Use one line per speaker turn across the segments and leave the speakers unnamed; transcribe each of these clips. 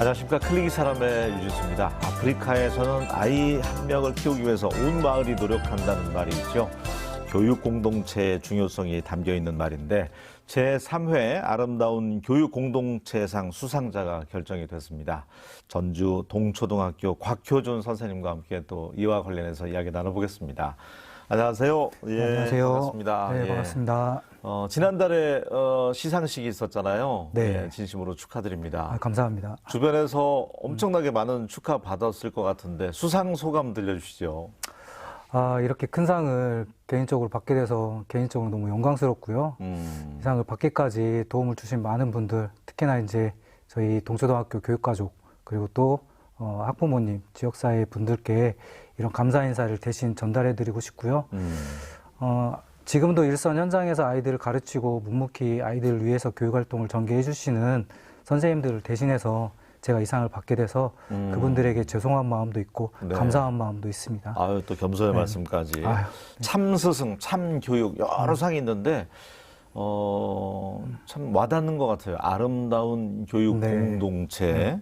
안녕하십니까. 클릭이 사람의 유진수입니다. 아프리카에서는 아이 한 명을 키우기 위해서 온 마을이 노력한다는 말이 있죠. 교육 공동체의 중요성이 담겨 있는 말인데 제3회 아름다운 교육 공동체상 수상자가 결정이 됐습니다. 전주 동초등학교 곽효준 선생님과 함께 또 이와 관련해서 이야기 나눠보겠습니다. 안녕하세요.
예, 안녕하세요.
반갑습니다.
네,
예.
반갑습니다.
지난달에 시상식이 있었잖아요.
네.
예, 진심으로 축하드립니다.
감사합니다.
주변에서 엄청나게 많은 축하 받았을 것 같은데 수상 소감 들려주시죠.
이렇게 큰 상을 개인적으로 받게 돼서 개인적으로 너무 영광스럽고요. 이 상을 받기까지 도움을 주신 많은 분들, 특히나 이제 저희 동초등학교 교육가족, 그리고 또 학부모님, 지역사회 분들께 이런 감사 인사를 대신 전달해 드리고 싶고요. 지금도 일선 현장에서 아이들을 가르치고 묵묵히 아이들을 위해서 교육활동을 전개해 주시는 선생님들을 대신해서 제가 이 상을 받게 돼서 그분들에게 죄송한 마음도 있고
네.
감사한 마음도 있습니다.
아유, 또 겸손의
네.
말씀까지.
아유, 네.
참스승, 참교육 여러 상이 있는데 참 와닿는 것 같아요. 아름다운 교육
네.
공동체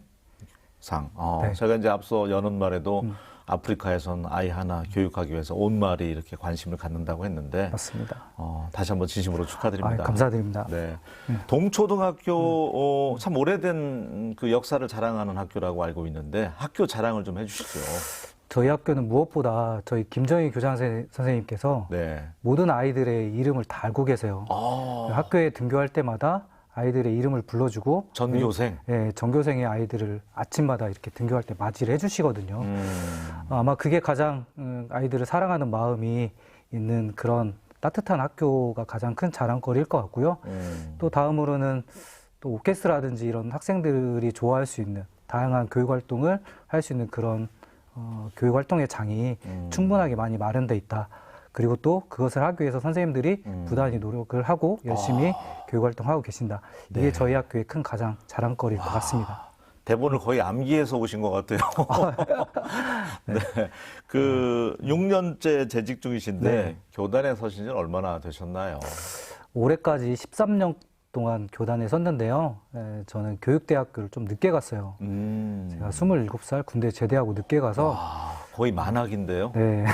상.
네.
제가 이제 앞서 여는 말에도 아프리카에선 아이 하나 교육하기 위해서 온 마을이 이렇게 관심을 갖는다고 했는데
맞습니다.
다시 한번 진심으로 축하드립니다.
감사드립니다.
네. 동초등학교 참 오래된 그 역사를 자랑하는 학교라고 알고 있는데 학교 자랑을 좀 해주시죠.
저희 학교는 무엇보다 저희 김정희 교장 선생님께서
네.
모든 아이들의 이름을 다 알고 계세요. 학교에 등교할 때마다 아이들의 이름을 불러주고
전교생.
예, 전교생의 아이들을 아침마다 이렇게 등교할 때 맞이를 해주시거든요. 아마 그게 가장 아이들을 사랑하는 마음이 있는 그런 따뜻한 학교가 가장 큰 자랑거리일 것 같고요. 또 다음으로는 또 오케스트라든지 이런 학생들이 좋아할 수 있는 다양한 교육활동을 할 수 있는 그런 교육활동의 장이 충분하게 많이 마련돼 있다. 그리고 또 그것을 하기 위해서 선생님들이 부단히 노력을 하고 열심히 교육활동하고 계신다. 이게
네.
저희 학교의 큰 가장 자랑거리일 것 같습니다.
대본을 거의 암기해서 오신 것 같아요. 네. 그 6년째 재직 중이신데
네.
교단에 서신 지는 얼마나 되셨나요?
올해까지 13년 동안 교단에 섰는데요. 저는 교육대학교를 좀 늦게 갔어요. 제가 27살 군대 제대하고 늦게 가서
거의 만학인데요.
네.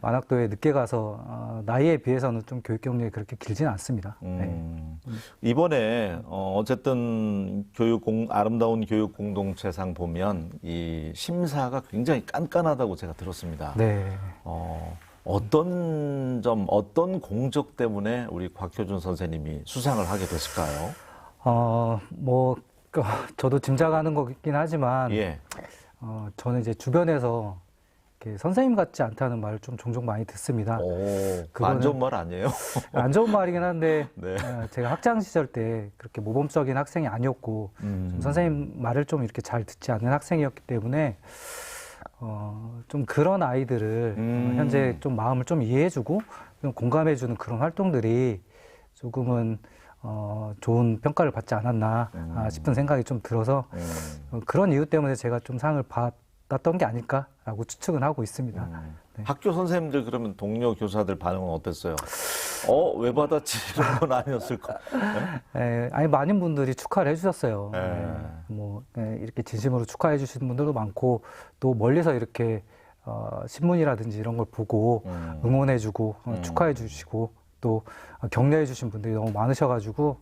만학도에 늦게 가서 나이에 비해서는 좀 교육 경력이 그렇게 길지는 않습니다.
이번에 어쨌든 아름다운 교육 공동체상 보면 이 심사가 굉장히 깐깐하다고 제가 들었습니다.
네.
어떤 점, 어떤 공적 때문에 우리 곽효준 선생님이 수상을 하게 됐을까요?
저도 짐작하는 거긴 하지만,
예.
저는 이제 주변에서 이렇게 선생님 같지 않다는 말을 좀 종종 많이 듣습니다.
안 좋은 말 아니에요?
안 좋은 말이긴 한데,
네.
제가 학창 시절 때 그렇게 모범적인 학생이 아니었고, 좀 선생님 말을 좀 이렇게 잘 듣지 않는 학생이었기 때문에, 좀 그런 아이들을 현재 좀 마음을 좀 이해해주고 좀 공감해주는 그런 활동들이 조금은 좋은 평가를 받지 않았나 싶은 생각이 좀 들어서 그런 이유 때문에 제가 좀 상을 받았던 게 아닐까라고 추측은 하고 있습니다. 네.
학교 선생님들 그러면 동료 교사들 반응은 어땠어요? 왜 받았지? 이런 건 아니었을까?
아니 많은 분들이 축하를 해주셨어요. 이렇게 진심으로 축하해 주시는 분들도 많고 또 멀리서 이렇게 신문이라든지 이런 걸 보고 응원해주고 축하해 주시고 또 격려해 주신 분들이 너무 많으셔가지고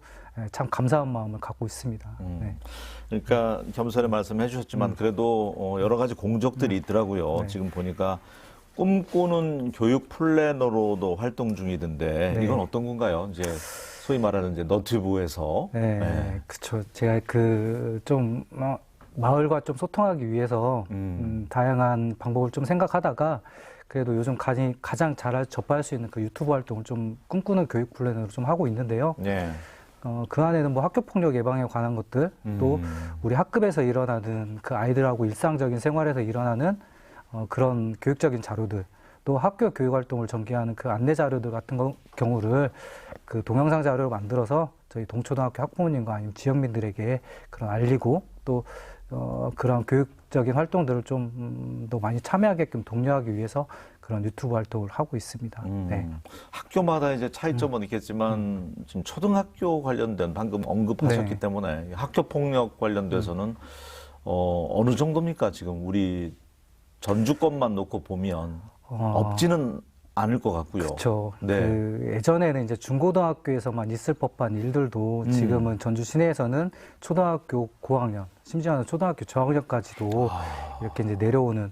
참 감사한 마음을 갖고 있습니다. 네.
그러니까 겸손의 말씀 해주셨지만 그래도 여러 가지 공적들이 있더라고요.
네.
지금 보니까 꿈꾸는 교육 플래너로도 활동 중이던데
네.
이건 어떤 건가요? 이제 소위 말하는 이제 너튜브에서.
네, 그렇죠. 제가 좀 마을과 좀 소통하기 위해서 다양한 방법을 좀 생각하다가 그래도 요즘 가장 잘 접할 수 있는 그 유튜브 활동을 좀 꿈꾸는 교육 플래너로 좀 하고 있는데요.
네.
그 안에는 뭐 학교 폭력 예방에 관한 것들, 또 우리 학급에서 일어나는 그 아이들하고 일상적인 생활에서 일어나는 그런 교육적인 자료들, 또 학교 교육 활동을 전개하는 그 안내 자료들 같은 경우를 그 동영상 자료로 만들어서 저희 동초등학교 학부모님과 아니면 지역민들에게 그런 알리고 또 그런 교육적인 활동들을 좀 더 많이 참여하게끔 독려하기 위해서 그런 유튜브 활동을 하고 있습니다. 네.
학교마다 이제 차이점은 있겠지만 지금 초등학교 관련된 방금 언급하셨기
네.
때문에 학교 폭력 관련돼서는 어느 정도입니까? 지금 우리 전주권만 놓고 보면 없지는 않을 것 같고요.
그렇죠.
네.
그 예전에는 이제 중고등학교에서만 있을 법한 일들도 지금은 전주 시내에서는 초등학교 고학년, 심지어는 초등학교 저학년까지도 이렇게 이제 내려오는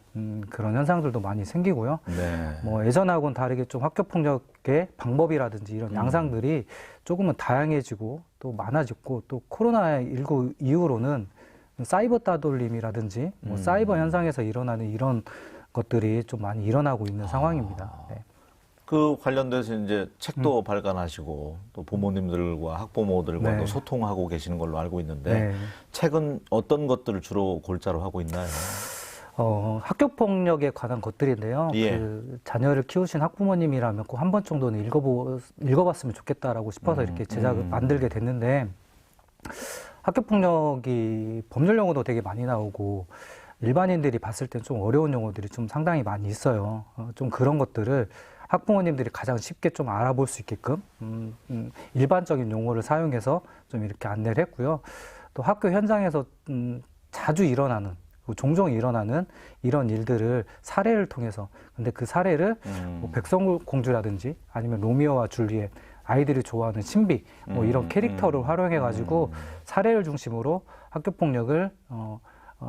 그런 현상들도 많이 생기고요.
네.
뭐 예전하고는 다르게 좀 학교 폭력의 방법이라든지 이런 양상들이 조금은 다양해지고 또 많아졌고, 또 코로나19 이후로는 사이버 따돌림이라든지 뭐 사이버 현상에서 일어나는 이런 것들이 좀 많이 일어나고 있는 상황입니다. 네.
그 관련돼서 이제 책도 발간하시고 또 부모님들과 학부모들과도
네.
소통하고 계시는 걸로 알고 있는데
네.
책은 어떤 것들을 주로 골자로 하고 있나요?
학교 폭력에 관한 것들인데요.
예.
그 자녀를 키우신 학부모님이라면 꼭 한 번 정도는 읽어봤으면 좋겠다라고 싶어서 이렇게 제작을 만들게 됐는데, 학교 폭력이 법률 용어도 되게 많이 나오고 일반인들이 봤을 땐 좀 어려운 용어들이 좀 상당히 많이 있어요. 좀 그런 것들을 학부모님들이 가장 쉽게 좀 알아볼 수 있게끔 일반적인 용어를 사용해서 좀 이렇게 안내를 했고요. 또 학교 현장에서 자주 일어나는, 종종 일어나는 이런 일들을 사례를 통해서, 근데 그 사례를 뭐 백설공주라든지 아니면 로미오와 줄리엣, 아이들이 좋아하는 신비, 뭐 이런 캐릭터를 활용해가지고 사례를 중심으로 학교 폭력을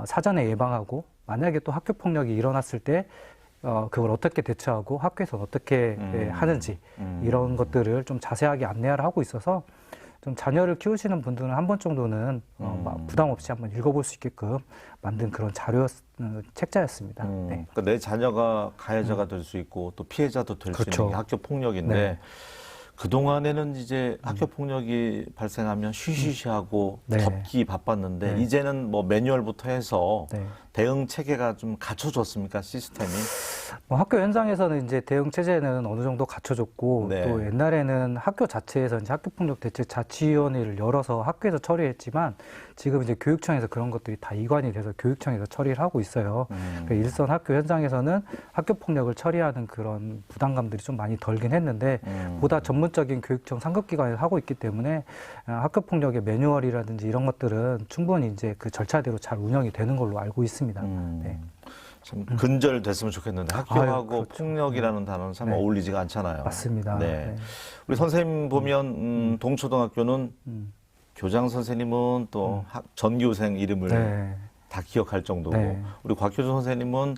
사전에 예방하고, 만약에 또 학교 폭력이 일어났을 때 그걸 어떻게 대처하고 학교에서 어떻게 하는지 이런 것들을 좀 자세하게 안내를 하고 있어서 좀 자녀를 키우시는 분들은 한 번 정도는 부담 없이 한번 읽어볼 수 있게끔 만든 그런 책자였습니다. 네.
그러니까 내 자녀가 가해자가 될 수 있고 또 피해자도 될 수
그렇죠.
있는 게 학교 폭력인데
네.
그동안에는 이제 학교 폭력이 발생하면 쉬쉬쉬하고
네.
덮기 바빴는데
네.
이제는 뭐 매뉴얼부터 해서
네.
대응 체계가 좀 갖춰졌습니까? 시스템이?
뭐 학교 현장에서는 이제 대응 체제는 어느 정도 갖춰졌고,
네.
또 옛날에는 학교 자체에서 이제 학교폭력 대책 자치위원회를 열어서 학교에서 처리했지만, 지금 이제 교육청에서 그런 것들이 다 이관이 돼서 교육청에서 처리를 하고 있어요. 그러니까 일선 학교 현장에서는 학교폭력을 처리하는 그런 부담감들이 좀 많이 덜긴 했는데, 보다 전문적인 교육청 상급기관에서 하고 있기 때문에 학교폭력의 매뉴얼이라든지 이런 것들은 충분히 이제 그 절차대로 잘 운영이 되는 걸로 알고 있습니다. 네.
참 근절됐으면 좋겠는데 학교하고
그렇죠.
프폭력이라는 단어는 참
네.
어울리지가 않잖아요.
맞습니다.
네.
네.
우리 선생님 보면 동초등학교는 교장 선생님은 또 전교생 이름을
네.
다 기억할 정도고
네.
우리 곽효준 선생님은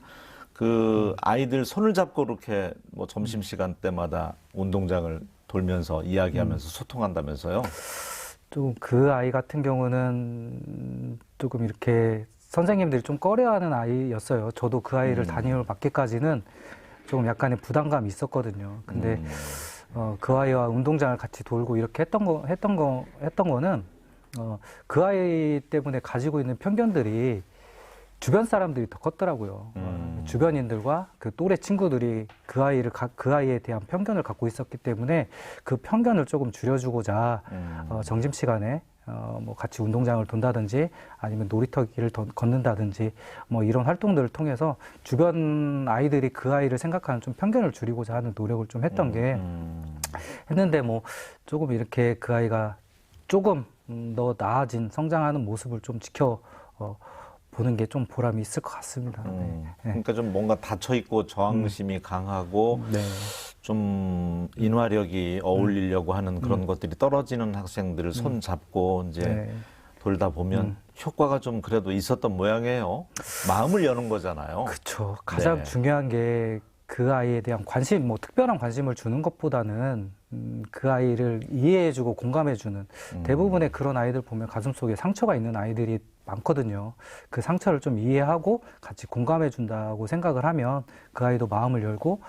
그 아이들 손을 잡고 이렇게 뭐 점심시간 때마다 운동장을 돌면서 이야기하면서 소통한다면서요?
좀 그 아이 같은 경우는 조금 이렇게 선생님들이 좀 꺼려하는 아이였어요. 저도 그 아이를 담임을 맡기까지는 조금 약간의 부담감이 있었거든요. 근데 그 아이와 운동장을 같이 돌고 이렇게 했던 거는 그 아이 때문에 가지고 있는 편견들이 주변 사람들이 더 컸더라고요. 주변인들과 그 또래 친구들이 그 아이에 대한 편견을 갖고 있었기 때문에 그 편견을 조금 줄여주고자 점심시간에 뭐 같이 운동장을 돈다든지 아니면 놀이터길을 걷는다든지 뭐 이런 활동들을 통해서 주변 아이들이 그 아이를 생각하는 좀 편견을 줄이고자 하는 노력을 좀 했던 게 했는데, 뭐 조금 이렇게 그 아이가 조금 더 나아진 성장하는 모습을 좀 보는 게 좀 보람이 있을 것 같습니다. 네.
그러니까 좀 뭔가 닫혀 있고 저항심이 강하고
네.
좀 인화력이 어울리려고 하는 그런 것들이 떨어지는 학생들을 손 잡고 이제
네.
돌다 보면 효과가 좀 그래도 있었던 모양이에요. 마음을 여는 거잖아요.
그렇죠. 가장
네.
중요한 게 그 아이에 대한 관심, 뭐 특별한 관심을 주는 것보다는 그 아이를 이해해주고 공감해주는, 대부분의 그런 아이들 보면 가슴속에 상처가 있는 아이들이 많거든요. 그 상처를 좀 이해하고 같이 공감해준다고 생각을 하면 그 아이도 마음을 열고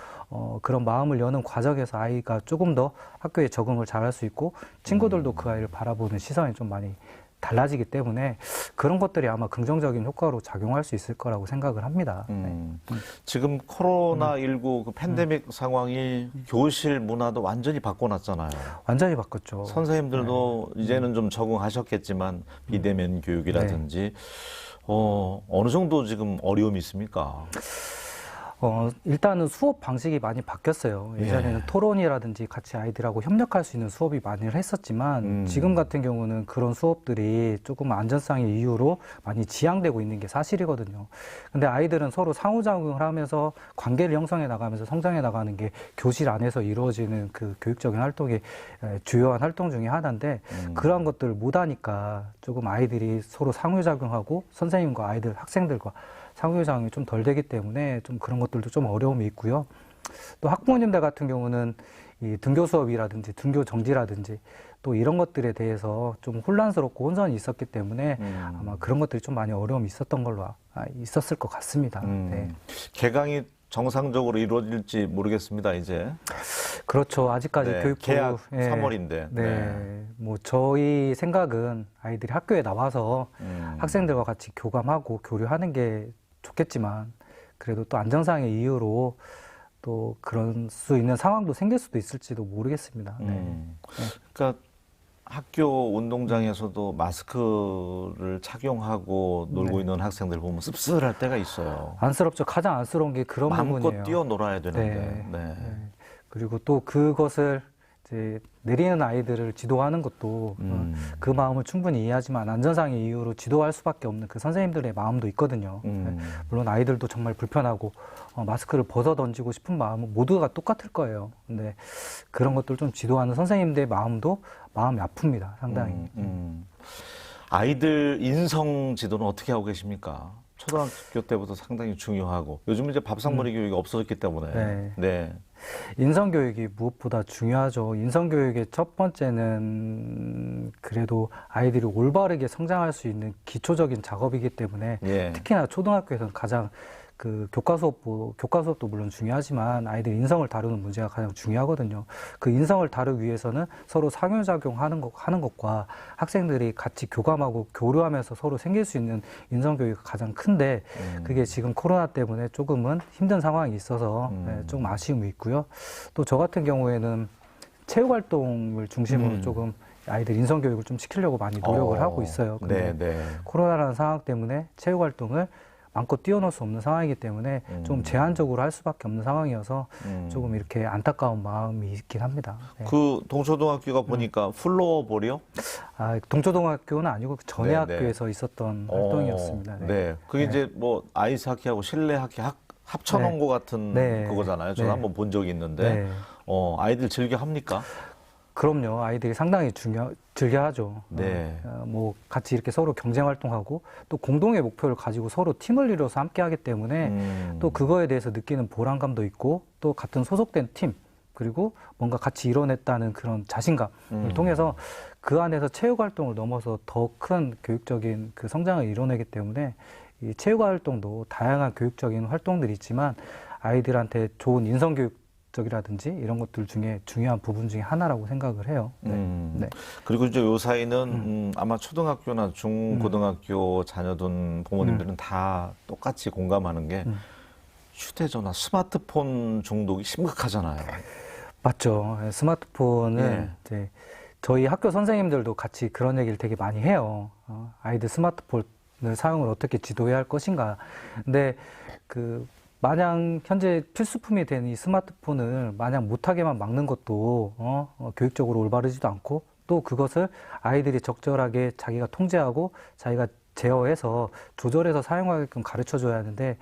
그런 마음을 여는 과정에서 아이가 조금 더 학교에 적응을 잘할 수 있고 친구들도 그 아이를 바라보는 시선이 좀 많이 달라지기 때문에 그런 것들이 아마 긍정적인 효과로 작용할 수 있을 거라고 생각을 합니다.
지금 코로나19 그 팬데믹 상황이 교실 문화도 완전히 바꿔놨잖아요.
완전히 바꿨죠.
선생님들도 이제는 좀 적응하셨겠지만 비대면 교육이라든지 어느 정도 지금 어려움이 있습니까?
일단은 수업 방식이 많이 바뀌었어요. 예전에는
예.
토론이라든지 같이 아이들하고 협력할 수 있는 수업이 많이 했었지만 지금 같은 경우는 그런 수업들이 조금 안전상의 이유로 많이 지양되고 있는 게 사실이거든요. 근데 아이들은 서로 상호작용을 하면서 관계를 형성해 나가면서 성장해 나가는 게 교실 안에서 이루어지는 그 교육적인 활동의 주요한 활동 중에 하나인데 그런 것들을 못하니까 조금 아이들이 서로 상호작용하고 선생님과 아이들, 학생들과 상호작용이 좀 덜 되기 때문에 좀 그런 것들도 좀 어려움이 있고요. 또 학부모님들 같은 경우는 이 등교 수업이라든지 등교 정지라든지 또 이런 것들에 대해서 좀 혼란스럽고 혼선이 있었기 때문에 아마 그런 것들이 좀 많이 어려움이 있었던 걸로 있었을 것 같습니다. 네.
개강이 정상적으로 이루어질지 모르겠습니다, 이제.
그렇죠. 아직까지
네,
교육부
개학
예,
3월인데.
네. 뭐 저희 생각은 아이들이 학교에 나와서 학생들과 같이 교감하고 교류하는 게 좋겠지만 그래도 또 안전상의 이유로 또 그런 수 있는 상황도 생길 수도 있을지도 모르겠습니다. 네.
그러니까 학교 운동장에서도 마스크를 착용하고 놀고 있는 학생들 보면 씁쓸할 때가 있어요.
안쓰럽죠. 가장 안쓰러운 게 그런
마음껏
부분이에요.
뛰어놀아야 되는데.
네.
네.
그리고 또 그것을 이제 내리는 아이들을 지도하는 것도 그 마음을 충분히 이해하지만 안전상의 이유로 지도할 수밖에 없는 그 선생님들의 마음도 있거든요. 물론 아이들도 정말 불편하고 마스크를 벗어 던지고 싶은 마음은 모두가 똑같을 거예요. 근데 그런 것들 좀 지도하는 선생님들의 마음도 마음이 아픕니다. 상당히.
아이들 인성 지도는 어떻게 하고 계십니까? 초등학교 때부터 상당히 중요하고 요즘 이제 밥상머리 교육이 없어졌기 때문에
네.
네.
인성교육이 무엇보다 중요하죠. 인성교육의 첫 번째는 그래도 아이들이 올바르게 성장할 수 있는 기초적인 작업이기 때문에
예.
특히나 초등학교에서는 가장 그 교과 수업도 물론 중요하지만 아이들 인성을 다루는 문제가 가장 중요하거든요. 그 인성을 다루기 위해서는 서로 상호작용하는 것과 학생들이 같이 교감하고 교류하면서 서로 생길 수 있는 인성교육이 가장 큰데 그게 지금 코로나 때문에 조금은 힘든 상황이 있어서 조금 아쉬움이 있고요. 또 저 같은 경우에는 체육활동을 중심으로 조금 아이들 인성교육을 좀 시키려고 많이 노력을 하고 있어요. 근데 코로나라는 상황 때문에 체육활동을 마음껏 뛰어놀 수 없는 상황이기 때문에 좀 제한적으로 할 수밖에 없는 상황이어서 조금 이렇게 안타까운 마음이 있긴 합니다. 네.
그 동초등학교가 보니까 플로어볼이요?
동초등학교는 아니고 그 전에
네,
학교에서 있었던 활동이었습니다. 네.
네. 그게 이제 뭐 아이스하키하고 실내하키 합쳐놓은 것 같은 그거잖아요. 저는 한번 본 적이 있는데 아이들 즐겨 합니까?
그럼요. 아이들이 상당히 즐겨하죠.
네.
뭐 같이 이렇게 서로 경쟁 활동하고 또 공동의 목표를 가지고 서로 팀을 이뤄서 함께 하기 때문에 또 그거에 대해서 느끼는 보람감도 있고 또 같은 소속된 팀 그리고 뭔가 같이 이뤄냈다는 그런 자신감을 통해서 그 안에서 체육 활동을 넘어서 더 큰 교육적인 그 성장을 이뤄내기 때문에 이 체육 활동도 다양한 교육적인 활동들이 있지만 아이들한테 좋은 인성 교육적이라든지 이런 것들 중에 중요한 부분 중에 하나라고 생각을 해요. 네.
그리고 이제 요 사이는 아마 초등학교나 중고등학교 자녀둔 부모님들은 다 똑같이 공감하는 게 휴대전화, 스마트폰 중독이 심각하잖아요.
맞죠. 스마트폰은 이제 저희 학교 선생님들도 같이 그런 얘기를 되게 많이 해요. 아이들 스마트폰을 사용을 어떻게 지도해야 할 것인가. 근데 마냥 현재 필수품이 된 이 스마트폰을 마냥 못하게만 막는 것도 교육적으로 올바르지도 않고 또 그것을 아이들이 적절하게 자기가 통제하고 자기가 제어해서 조절해서 사용하게끔 가르쳐줘야 하는데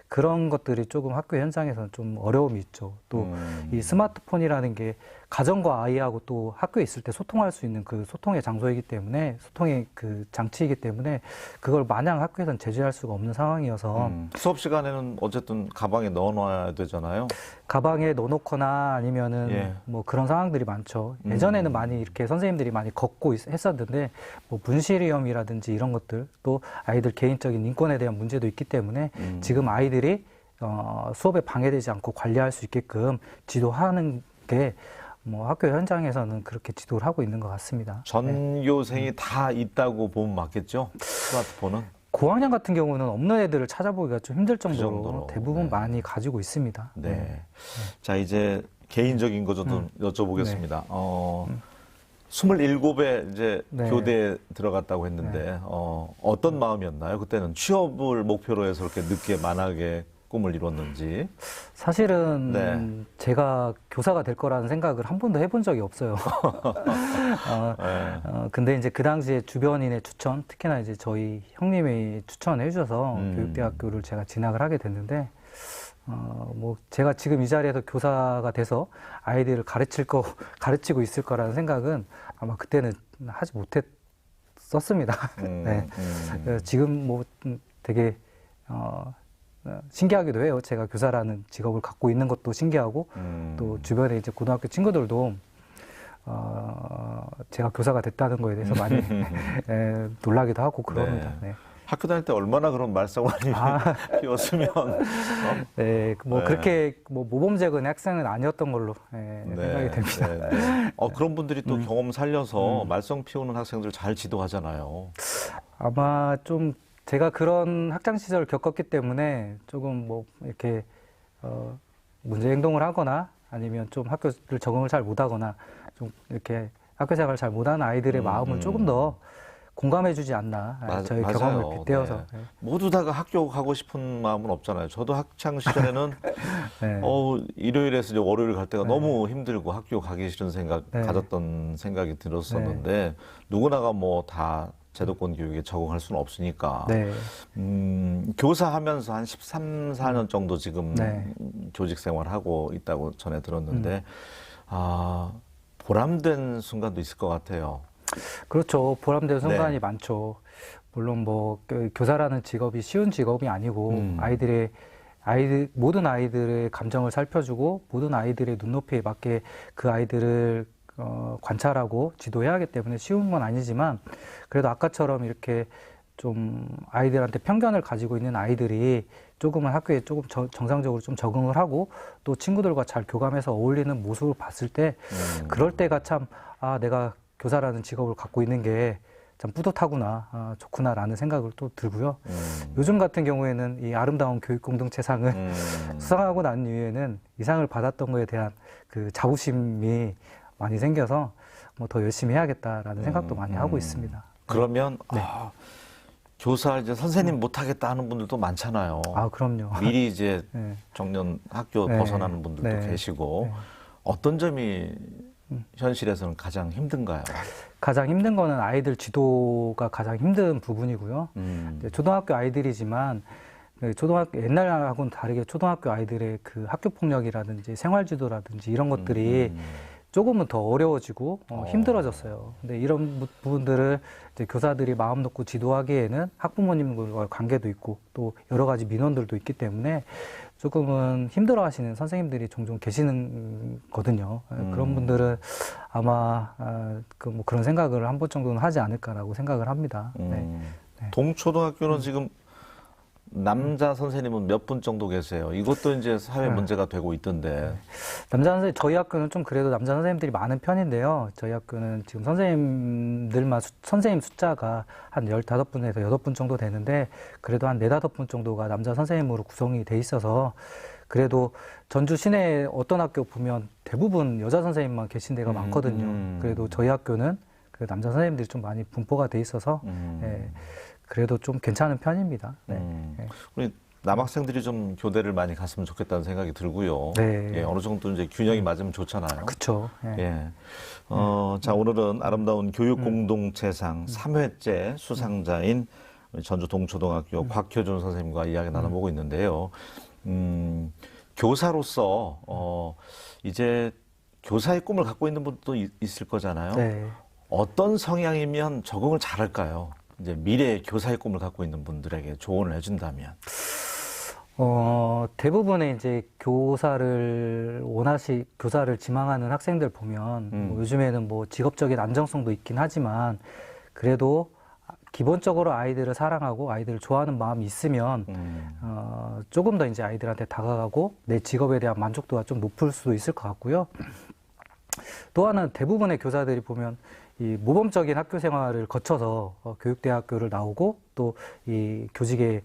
그런 것들이 조금 학교 현장에서는 좀 어려움이 있죠. 또 이 스마트폰이라는 게 가정과 아이하고 또 학교에 있을 때 소통할 수 있는 그 소통의 장소이기 때문에 소통의 그 장치이기 때문에 그걸 마냥 학교에서는 제재할 수가 없는 상황이어서
수업 시간에는 어쨌든 가방에 넣어놔야 되잖아요.
가방에 넣어놓거나 아니면은 뭐 그런 상황들이 많죠. 예전에는 많이 이렇게 선생님들이 많이 걷고 했었는데 뭐 분실 위험이라든지 이런 것들 또 아이들 개인적인 인권에 대한 문제도 있기 때문에 지금 아이들이 수업에 방해되지 않고 관리할 수 있게끔 지도하는 게 뭐 학교 현장에서는 그렇게 지도를 하고 있는 것 같습니다.
전교생이 다 있다고 보면 맞겠죠? 스마트폰은?
고학년 같은 경우는 없는 애들을 찾아보기가 좀 힘들 정도로 대부분 많이 가지고 있습니다.
네. 자, 이제 개인적인 거 좀 여쭤보겠습니다. 27에 이제 교대에 들어갔다고 했는데 어떤 마음이었나요? 그때는 취업을 목표로 해서 그렇게 늦게 만학에 꿈을 이뤘는지.
사실은
네.
제가 교사가 될 거라는 생각을 한 번도 해본 적이 없어요.
네.
근데 이제 그 당시에 주변인의 추천, 특히나 이제 저희 형님이 추천해 주셔서 교육대학교를 제가 진학을 하게 됐는데, 뭐 제가 지금 이 자리에서 교사가 돼서 아이들을 가르치고 있을 거라는 생각은 아마 그때는 하지 못했었습니다. 네. 그래서 지금 뭐 되게 신기하기도 해요. 제가 교사라는 직업을 갖고 있는 것도 신기하고 또 주변에 이제 고등학교 친구들도 제가 교사가 됐다는 거에 대해서 많이 놀라기도 하고 그럽니다.
네.
네.
학교 다닐 때 얼마나 그런 말썽을 피웠으면.
네, 뭐
네.
그렇게 뭐 모범적인 학생은 아니었던 걸로 생각이 됩니다.
네, 네. 그런 분들이 또 경험 살려서 말썽 피우는 학생들 잘 지도하잖아요.
아마 좀 제가 그런 학창 시절을 겪었기 때문에 조금 뭐 이렇게 문제 행동을 하거나 아니면 좀 학교를 적응을 잘 못하거나 좀 이렇게 학교 생활을 잘 못하는 아이들의 마음을 조금 더 공감해주지 않나 저희
맞아요.
경험을 빗대어서.
네.
네.
모두 다가 학교 가고 싶은 마음은 없잖아요. 저도 학창 시절에는
네.
일요일에서 이제 월요일 갈 때가 너무 힘들고 학교 가기 싫은 생각
네.
가졌던 생각이 들었었는데 누구나가 뭐 다 제도권 교육에 적응할 수는 없으니까.
네.
교사하면서 한 13, 14년 정도 지금
네.
조직 생활하고 있다고 전에 들었는데 보람된 순간도 있을 것 같아요.
그렇죠. 보람된 순간이
네.
많죠. 물론 뭐 교사라는 직업이 쉬운 직업이 아니고 모든 아이들의 감정을 살펴주고 모든 아이들의 눈높이에 맞게 그 아이들을 관찰하고 지도해야 하기 때문에 쉬운 건 아니지만 그래도 아까처럼 이렇게 좀 아이들한테 편견을 가지고 있는 아이들이 조금은 학교에 조금 정상적으로 좀 적응을 하고 또 친구들과 잘 교감해서 어울리는 모습을 봤을 때 그럴 때가 참 내가 교사라는 직업을 갖고 있는 게 참 뿌듯하구나, 좋구나라는 생각을 또 들고요. 요즘 같은 경우에는 이 아름다운 교육 공동체상을 수상하고 난 이후에는 이 상을 받았던 거에 대한 그 자부심이 많이 생겨서 뭐 더 열심히 해야겠다라는 생각도 많이 하고 있습니다.
그러면 교사 이제 선생님 못하겠다 하는 분들도 많잖아요.
그럼요.
미리 이제
네.
정년 학교
네.
벗어나는 분들도
네.
계시고
네.
어떤 점이 현실에서는 가장 힘든가요?
가장 힘든 거는 아이들 지도가 가장 힘든 부분이고요. 초등학교 아이들이지만 옛날하고는 다르게 초등학교 아이들의 그 학교 폭력이라든지 생활 지도라든지 이런 것들이 조금은 더 어려워지고 힘들어졌어요. 근데 이런 부분들을 이제 교사들이 마음 놓고 지도하기에는 학부모님과의 관계도 있고 또 여러 가지 민원들도 있기 때문에 조금은 힘들어하시는 선생님들이 종종 계시는 거든요. 그런 분들은 아마 뭐 그런 생각을 한 번 정도는 하지 않을까라고 생각을 합니다. 네.
동초등학교는 지금 남자 선생님은 몇 분 정도 계세요? 이것도 이제 사회 문제가 되고 있던데.
남자 선생님, 저희 학교는 좀 그래도 남자 선생님들이 많은 편인데요. 저희 학교는 지금 선생님 숫자가 한 15분에서 8분 정도 되는데, 그래도 한 4, 5분 정도가 남자 선생님으로 구성이 돼 있어서, 그래도 전주 시내 어떤 학교 보면 대부분 여자 선생님만 계신 데가 많거든요. 그래도 저희 학교는 그 남자 선생님들이 좀 많이 분포가 돼 있어서, 그래도 좀 괜찮은 편입니다. 네.
우리 남학생들이 좀 교대를 많이 갔으면 좋겠다는 생각이 들고요.
네.
예, 어느 정도 이제 균형이 맞으면 좋잖아요.
그렇죠.
예. 자, 오늘은 아름다운 교육 공동체상 3회째 수상자인 우리 전주 동초등학교 곽효준 선생님과 이야기 나눠보고 있는데요. 교사로서 이제 교사의 꿈을 갖고 있는 분도 있을 거잖아요.
네.
어떤 성향이면 적응을 잘할까요? 이제 미래의 교사의 꿈을 갖고 있는 분들에게 조언을 해준다면.
대부분의 이제 교사를 지망하는 학생들 보면, 뭐 요즘에는 뭐 직업적인 안정성도 있긴 하지만, 그래도 기본적으로 아이들을 사랑하고 아이들을 좋아하는 마음이 있으면, 조금 더 이제 아이들한테 다가가고 내 직업에 대한 만족도가 좀 높을 수도 있을 것 같고요. 또 하나는 대부분의 교사들이 보면, 이 모범적인 학교 생활을 거쳐서 교육대학교를 나오고 또 이 교직에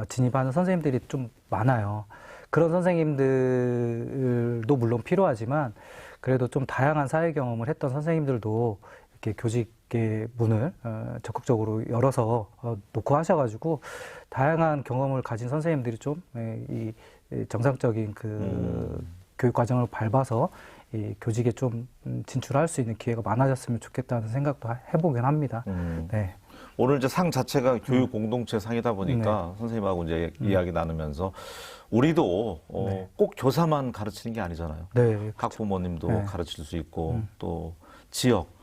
진입하는 선생님들이 좀 많아요. 그런 선생님들도 물론 필요하지만 그래도 좀 다양한 사회 경험을 했던 선생님들도 이렇게 교직 이렇게 문을 적극적으로 열어서 놓고 하셔가지고 다양한 경험을 가진 선생님들이 좀 이 정상적인 그 교육 과정을 밟아서 이 교직에 좀 진출할 수 있는 기회가 많아졌으면 좋겠다는 생각도 해보긴 합니다. 네.
오늘 이제 상 자체가 교육 공동체 상이다 보니까 선생님하고 이제 이야기 나누면서 우리도 꼭 교사만 가르치는 게 아니잖아요.
네,
학부모님도 가르칠 수 있고 또 지역,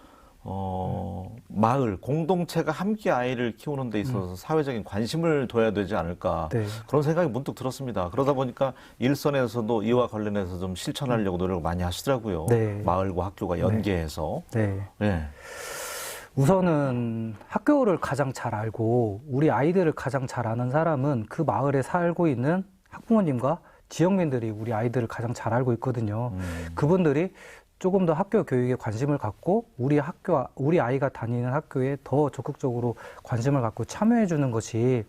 마을, 공동체가 함께 아이를 키우는 데 있어서 사회적인 관심을 둬야 되지 않을까 그런 생각이 문득 들었습니다. 그러다 보니까 일선에서도 이와 관련해서 좀 실천하려고 노력을 많이 하시더라고요. 마을과 학교가 연계해서. 네.
우선은 학교를 가장 잘 알고 우리 아이들을 가장 잘 아는 사람은 그 마을에 살고 있는 학부모님과 지역민들이 우리 아이들을 가장 잘 알고 있거든요. 그분들이 조금 더 학교 교육에 관심을 갖고 우리 아이가 다니는 학교에 더 적극적으로 관심을 갖고 참여해 주는 것이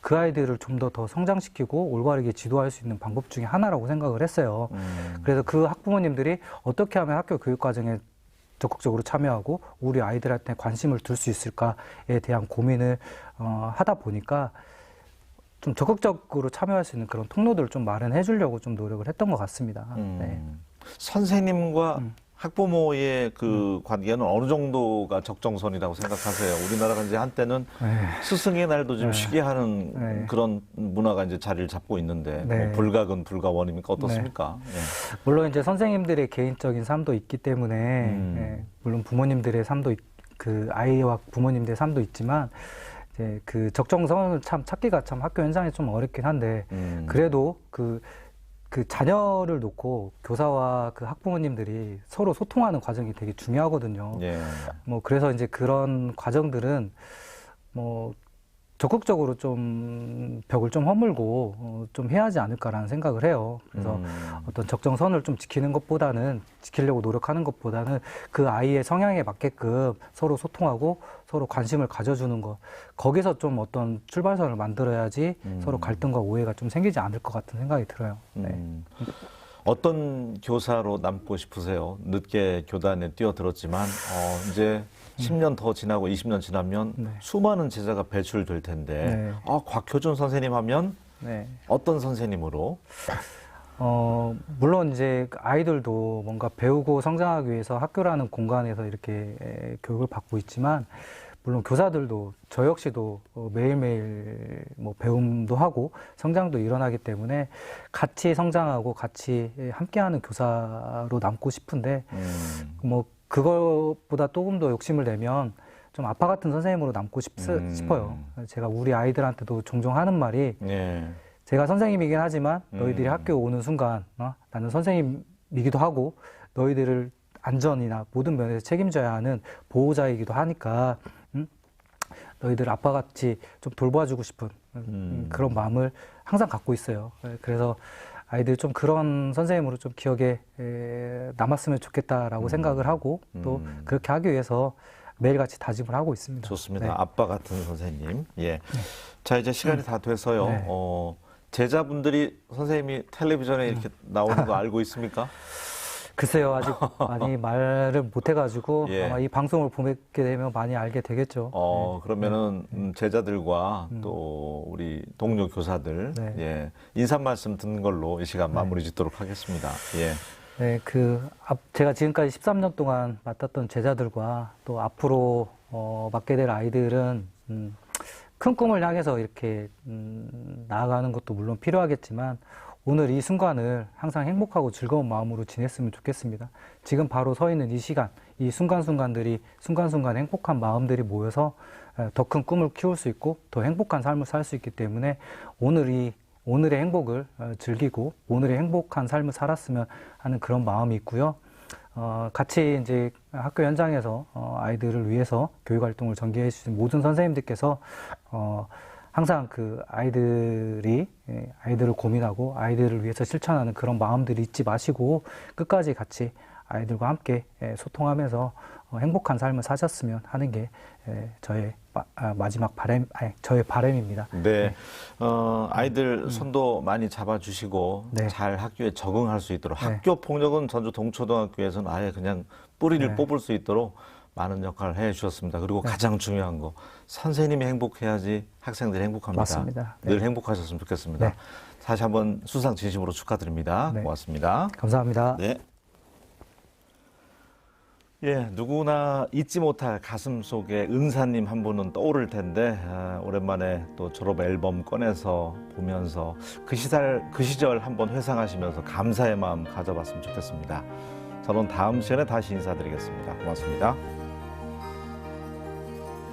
그 아이들을 좀 더 성장시키고 올바르게 지도할 수 있는 방법 중에 하나라고 생각을 했어요. 그래서 그 학부모님들이 어떻게 하면 학교 교육 과정에 적극적으로 참여하고 우리 아이들한테 관심을 둘 수 있을까에 대한 고민을 하다 보니까 좀 적극적으로 참여할 수 있는 그런 통로들을 좀 마련해 주려고 좀 노력을 했던 것 같습니다. 네.
선생님과 학부모의 그 관계는 어느 정도가 적정선이라고 생각하세요? 우리나라가 이제 한때는 스승의 날도 좀 쉬게 하는 그런 문화가 이제 자리를 잡고 있는데 뭐 불가근 불가원입니까? 어떻습니까?
물론 이제 선생님들의 개인적인 삶도 있기 때문에 물론 부모님들의 삶도 그 아이와 부모님들의 삶도 있지만 이제 그 적정선을 참 찾기가 참 학교 현장에 좀 어렵긴 한데 그래도 그 자녀를 놓고 교사와 그 학부모님들이 서로 소통하는 과정이 되게 중요하거든요. 뭐 그래서 이제 그런 과정들은 뭐 적극적으로 좀 벽을 좀 허물고 좀 해야 하지 않을까라는 생각을 해요. 그래서 어떤 적정선을 좀 지키려고 노력하는 것보다는 그 아이의 성향에 맞게끔 서로 소통하고 서로 관심을 가져주는 것, 거기서 좀 어떤 출발선을 만들어야지 서로 갈등과 오해가 좀 생기지 않을 것 같은 생각이 들어요.
어떤 교사로 남고 싶으세요? 늦게 교단에 뛰어들었지만 이제 10년 더 지나고 20년 지나면 수많은 제자가 배출될 텐데 곽효준 선생님 하면 어떤 선생님으로?
물론 이제 아이들도 뭔가 배우고 성장하기 위해서 학교라는 공간에서 이렇게 교육을 받고 있지만 물론 교사들도 저 역시도 매일매일 뭐 배움도 하고 성장도 일어나기 때문에 같이 성장하고 같이 함께하는 교사로 남고 싶은데 뭐 그것보다 조금 더 욕심을 내면 좀 아빠 같은 선생님으로 남고 싶어요. 제가 우리 아이들한테도 종종 하는 말이 제가 선생님이긴 하지만 너희들이 학교 오는 순간 나는 선생님이기도 하고 너희들을 안전이나 모든 면에서 책임져야 하는 보호자이기도 하니까 너희들 아빠같이 좀 돌봐주고 싶은 그런 마음을 항상 갖고 있어요. 그래서 아이들 좀 그런 선생님으로 좀 기억에 남았으면 좋겠다라고 생각을 하고 또 그렇게 하기 위해서 매일같이 다짐을 하고 있습니다.
좋습니다. 아빠 같은 선생님. 자, 이제 시간이 다 돼서요. 제자분들이 선생님이 텔레비전에 이렇게 나오는 거 알고 있습니까?
글쎄요, 아직 많이 말을 못해가지고 아마 이 방송을 보게 되면 많이 알게 되겠죠.
그러면은 제자들과 또 우리 동료 교사들 인사 말씀 듣는 걸로 이 시간 마무리 짓도록 하겠습니다.
제가 지금까지 13년 동안 맡았던 제자들과 또 앞으로 맡게 될 아이들은 큰 꿈을 향해서 이렇게 나아가는 것도 물론 필요하겠지만 오늘 이 순간을 항상 행복하고 즐거운 마음으로 지냈으면 좋겠습니다. 지금 바로 서 있는 이 시간, 이 순간순간들이 순간순간 행복한 마음들이 모여서 더 큰 꿈을 키울 수 있고 더 행복한 삶을 살 수 있기 때문에 오늘의 행복을 즐기고 오늘의 행복한 삶을 살았으면 하는 그런 마음이 있고요. 같이 이제 학교 현장에서 아이들을 위해서 교육 활동을 전개해 주신 모든 선생님들께서 항상 그 아이들을 고민하고 아이들을 위해서 실천하는 그런 마음들을 잊지 마시고 끝까지 같이 아이들과 함께 소통하면서 행복한 삶을 사셨으면 하는 게 저의 마지막 저의 바람입니다.
아이들 손도 많이 잡아주시고 잘 학교에 적응할 수 있도록 학교 폭력은 전주 동초등학교에서는 아예 그냥 뿌리를 뽑을 수 있도록 많은 역할을 해주셨습니다. 그리고
네.
가장 중요한 거, 선생님이 행복해야지 학생들이 행복합니다.
맞습니다. 네.
늘 행복하셨으면 좋겠습니다.
네.
다시 한번 수상 진심으로 축하드립니다.
네.
고맙습니다.
감사합니다.
네. 예, 누구나 잊지 못할 가슴 속에 은사님 한 분은 떠오를 텐데 오랜만에 또 졸업 앨범 꺼내서 보면서 그 시절 한번 회상하시면서 감사의 마음 가져봤으면 좋겠습니다. 저는 다음 시간에 다시 인사드리겠습니다. 고맙습니다.